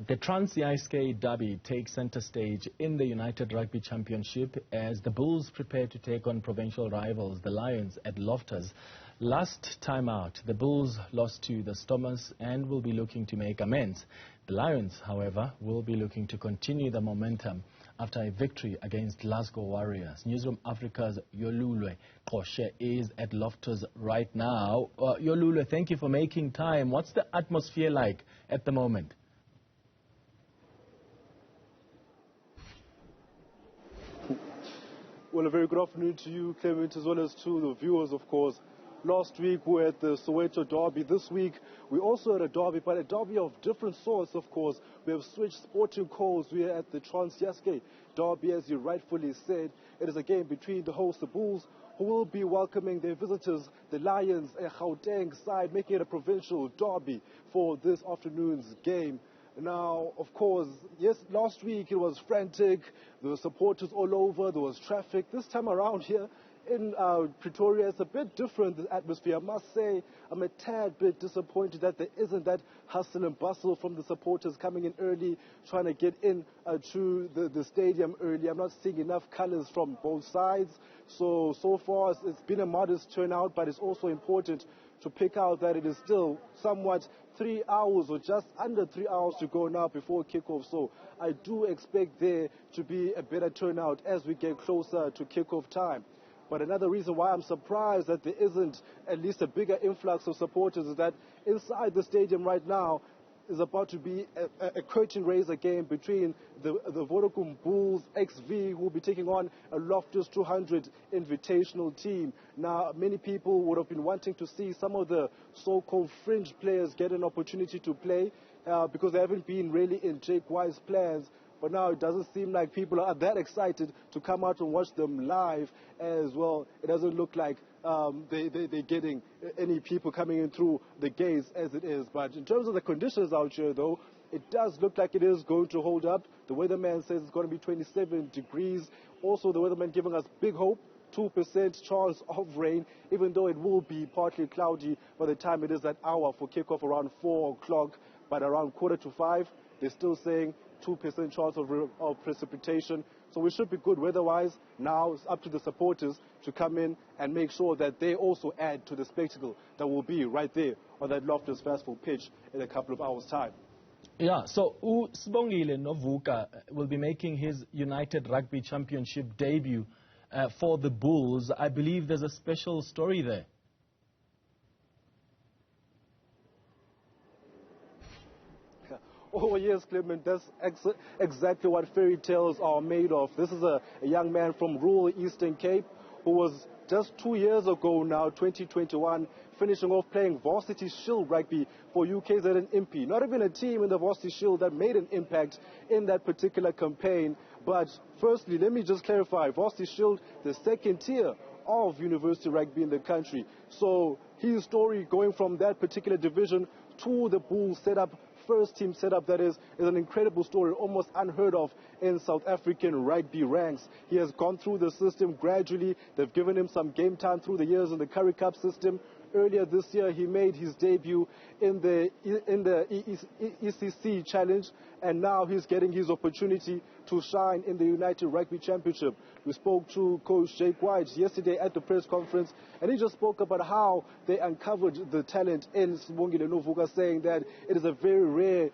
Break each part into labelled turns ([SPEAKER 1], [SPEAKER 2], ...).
[SPEAKER 1] The Trans-Jukskei derby takes center stage in the United Rugby Championship as the Bulls prepare to take on provincial rivals, the Lions, at Loftus. Last time out, the Bulls lost to the Stormers and will be looking to make amends. The Lions, however, will be looking to continue the momentum after a victory against Glasgow Warriors. Newzroom Afrika's Yolulwe Qoshe is at Loftus right now. Yolulwe, thank you for making time. What's the atmosphere like at the moment?
[SPEAKER 2] Well, a very good afternoon to you, Clement, as well as to the viewers, of course. Last week we were at the Soweto derby. This week we also had a derby, but a derby of different sorts, of course. We have switched sporting codes. We are at the Trans-Jukskei derby, as you rightfully said. It is a game between the hosts, the Bulls, who will be welcoming their visitors, the Lions, a Gauteng side, making it a provincial derby for this afternoon's game. Now, of course, yes, last week it was frantic. There were supporters all over. There was traffic. This time around here in Pretoria, it's a bit different, the atmosphere. I must say, I'm a tad bit disappointed that there isn't that hustle and bustle from the supporters coming in early, trying to get in to the stadium early. I'm not seeing enough colors from both sides. So far, it's been a modest turnout, but it's also important to pick out that it is still somewhat 3 hours or just under 3 hours to go now before kickoff. So I do expect there to be a better turnout as we get closer to kickoff time. But another reason why I'm surprised that there isn't at least a bigger influx of supporters is that inside the stadium right now is about to be a curtain raiser game between the Vodacom Bulls XV, who will be taking on a Loftus 200 invitational team. Now, many people would have been wanting to see some of the so-called fringe players get an opportunity to play because they haven't been really in Jake White's plans. But now it doesn't seem like people are that excited to come out and watch them live as well. It doesn't look like they're getting any people coming in through the gates as it is. But in terms of the conditions out here, though, it does look like it is going to hold up. The weatherman says it's going to be 27 degrees. Also, the weatherman giving us big hope. 2% chance of rain, even though it will be partly cloudy by the time it is that hour for kickoff around 4 o'clock. But around 4:45, they're still saying 2% chance of precipitation. So we should be good weather-wise. Now it's up to the supporters to come in and make sure that they also add to the spectacle that will be right there on that Loftus Fastball pitch in a couple of hours' time.
[SPEAKER 1] Yeah, so Sibongile Novuka will be making his United Rugby Championship debut for the Bulls. I believe there's a special story there.
[SPEAKER 2] Oh, yes, Clement, that's exactly what fairy tales are made of. This is a young man from rural Eastern Cape who was just 2 years ago now, 2021, finishing off playing Varsity Shield rugby for UKZN Impi. Not even a team in the Varsity Shield that made an impact in that particular campaign. But firstly, let me just clarify, Varsity Shield, the second tier of university rugby in the country. So his story going from that particular division to the Bulls setup, first team setup, that is an incredible story, almost unheard of in South African rugby ranks. He has gone through the system gradually. They've given him some game time through the years in the Currie Cup system. Earlier this year, he made his debut in the ECC Challenge, and now he's getting his opportunity to shine in the United Rugby Championship. We spoke to Coach Jake White yesterday at the press conference, and he just spoke about how they uncovered the talent in Sibongile Novuka, saying that it is a very rare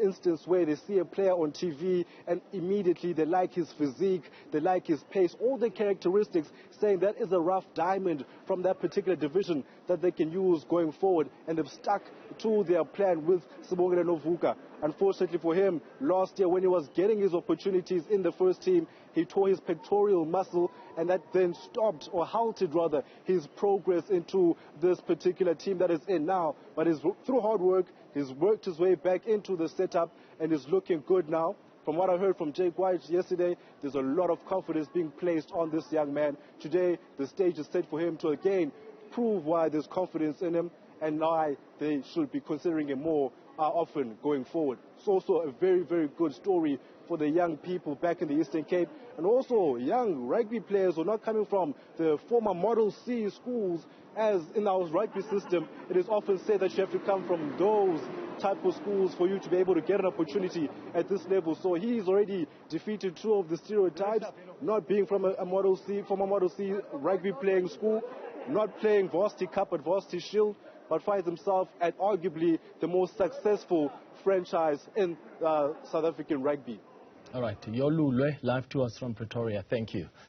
[SPEAKER 2] instance where they see a player on TV and immediately they like his physique, they like his pace, all the characteristics, saying that is a rough diamond from that particular division that they can use going forward, and they've stuck to their plan with Sibongile Novuka. Unfortunately for him, last year when he was getting his opportunities in the first team, he tore his pectoral muscle, and that then stopped, or halted rather, his progress into this particular team that is in now. But through hard work, he's worked his way back into the setup and is looking good now. From what I heard from Jake White yesterday, there's a lot of confidence being placed on this young man. Today, the stage is set for him to again prove why there's confidence in him and why they should be considering him more often going forward. It's also a very, very good story for the young people back in the Eastern Cape, and also young rugby players who are not coming from the former Model C schools. As in our rugby system, it is often said that you have to come from those type of schools for you to be able to get an opportunity at this level. So he's already defeated 2 of the stereotypes, not being from a Model C rugby playing school, not playing Varsity Cup at Varsity Shield, but finds himself at arguably the most successful franchise in South African rugby.
[SPEAKER 1] All right, Yolulwe, live to us from Pretoria. Thank you.